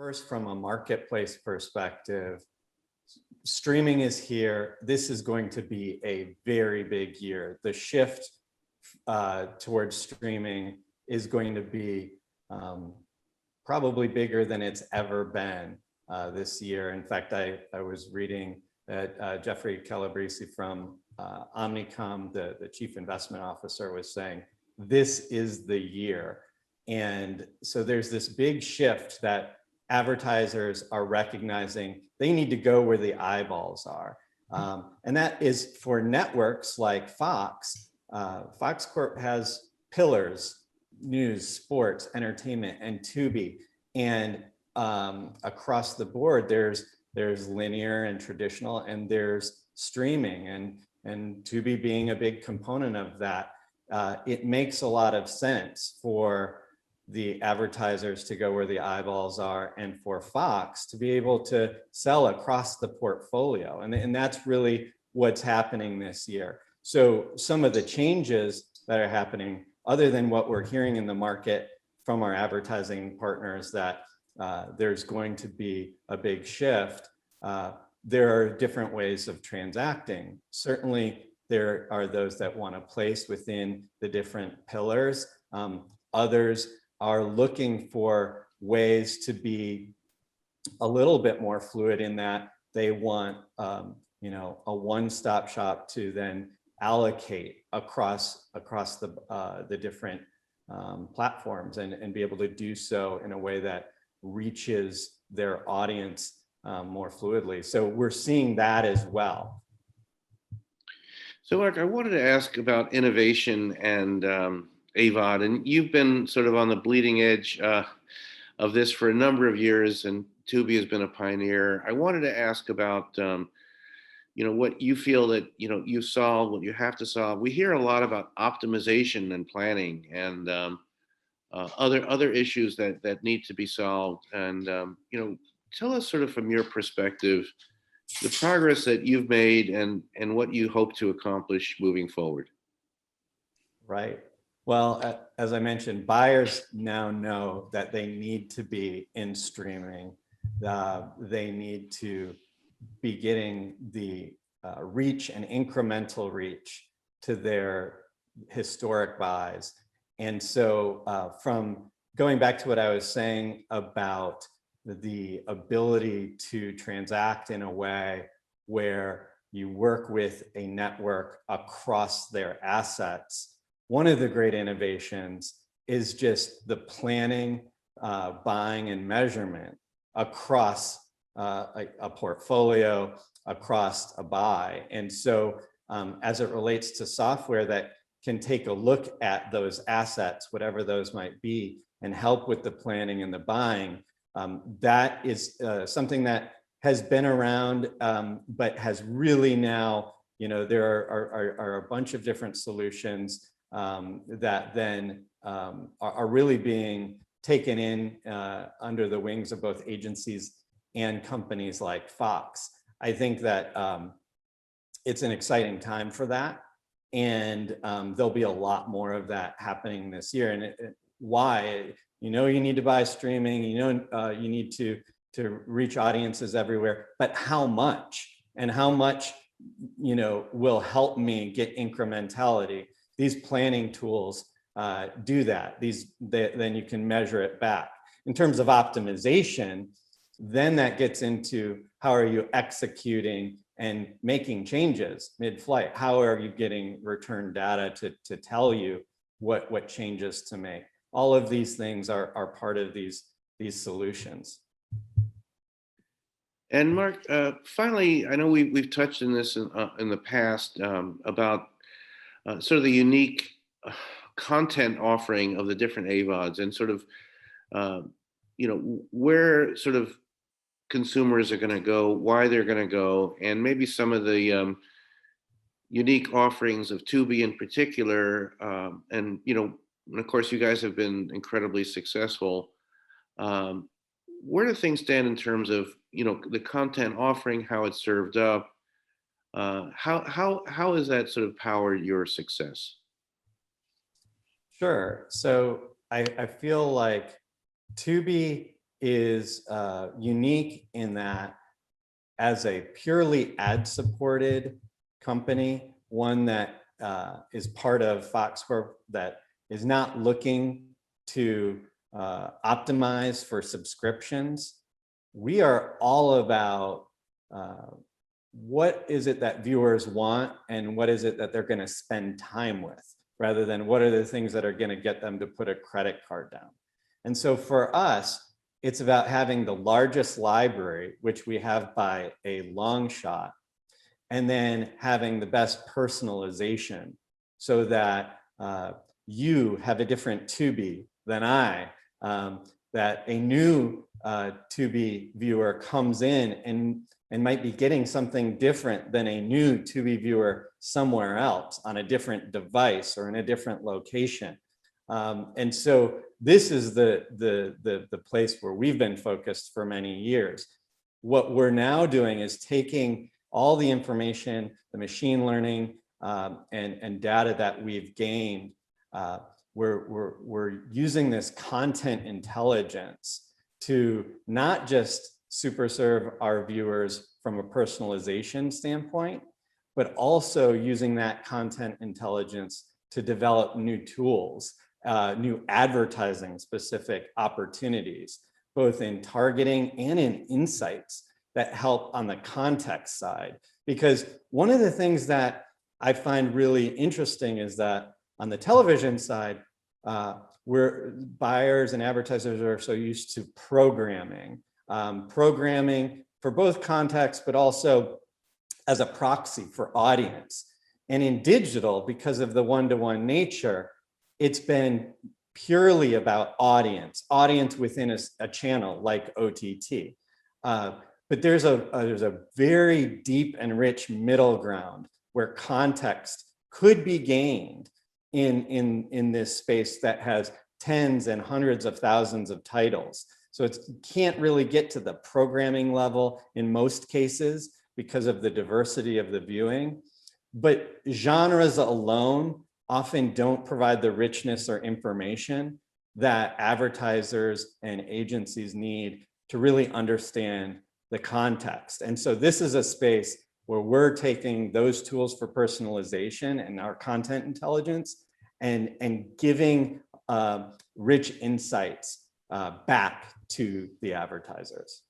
First, from a marketplace perspective, streaming is here. This is going to be a very big year. The shift towards streaming is going to be probably bigger than it's ever been this year. In fact, I was reading that Jeffrey Calabrese from Omnicom, the chief investment officer, was saying, this is the year. And so there's this big shift that advertisers are recognizing they need to go where the eyeballs are. And that is for networks like Fox. Fox Corp has pillars: news, sports, entertainment, and Tubi. And across the board, there's linear and traditional, and there's streaming, and Tubi being a big component of that. It makes a lot of sense for the advertisers to go where the eyeballs are, and for Fox to be able to sell across the portfolio. And that's really what's happening this year. So some of the changes that are happening, other than what we're hearing in the market from our advertising partners, that there's going to be a big shift, there are different ways of transacting. Certainly, there are those that want to place within the different pillars. Others are looking for ways to be a little bit more fluid in that they want a one-stop shop to then allocate across the different platforms and be able to do so in a way that reaches their audience more fluidly. So we're seeing that as well. So Mark, I wanted to ask about innovation and AVOD, and you've been sort of on the bleeding edge of this for a number of years, and Tubi has been a pioneer. I wanted to ask about what you feel that you solve, what you have to solve. We hear a lot about optimization and planning and other issues that need to be solved. And tell us sort of from your perspective the progress that you've made and what you hope to accomplish moving forward. Right. Well, as I mentioned, buyers now know that they need to be in streaming. They need to be getting the reach and incremental reach to their historic buys. And so from going back to what I was saying about the ability to transact in a way where you work with a network across their assets, one of the great innovations is just the planning, buying, and measurement across a portfolio, across a buy. And so as it relates to software that can take a look at those assets, whatever those might be, and help with the planning and the buying, that is something that has been around, but has really now, there are a bunch of different solutions that then are really being taken in under the wings of both agencies and companies like Fox. I think that it's an exciting time for that, and there'll be a lot more of that happening this year. And why? You need to buy streaming, you need to reach audiences everywhere, but how much? And how much will help me get incrementality? These planning tools do that. Then you can measure it back. In terms of optimization, then that gets into how are you executing and making changes mid-flight? How are you getting return data to tell you what changes to make? All of these things are part of these solutions. And Mark, finally, I know we've touched on this in the past about sort of the unique content offering of the different AVODs and sort of, where sort of consumers are going to go, why they're going to go, and maybe some of the unique offerings of Tubi in particular. And of course, you guys have been incredibly successful. Where do things stand in terms of, the content offering, how it's served up? How has that sort of powered your success? Sure. So I feel like Tubi is unique in that as a purely ad-supported company, one that is part of Fox Corp that is not looking to optimize for subscriptions, we are all about what is it that viewers want and what is it that they're going to spend time with, rather than what are the things that are going to get them to put a credit card down. And so for us, it's about having the largest library, which we have by a long shot, and then having the best personalization so that you have a different Tubi than I, that a new Tubi viewer comes in and might be getting something different than a new Tubi viewer somewhere else on a different device or in a different location. And so this is the place where we've been focused for many years. What we're now doing is taking all the information, the machine learning and data that we've gained. We're using this content intelligence to not just super serve our viewers from a personalization standpoint, but also using that content intelligence to develop new tools, new advertising specific opportunities, both in targeting and in insights that help on the context side. Because one of the things that I find really interesting is that on the television side, where buyers and advertisers are so used to programming for both context, but also as a proxy for audience. And in digital, because of the one-to-one nature, it's been purely about audience within a channel like OTT. But there's a very deep and rich middle ground where context could be gained in this space that has tens and hundreds of thousands of titles. So it can't really get to the programming level in most cases because of the diversity of the viewing. But genres alone often don't provide the richness or information that advertisers and agencies need to really understand the context. And so this is a space where we're taking those tools for personalization and our content intelligence and giving rich insights back to the advertisers.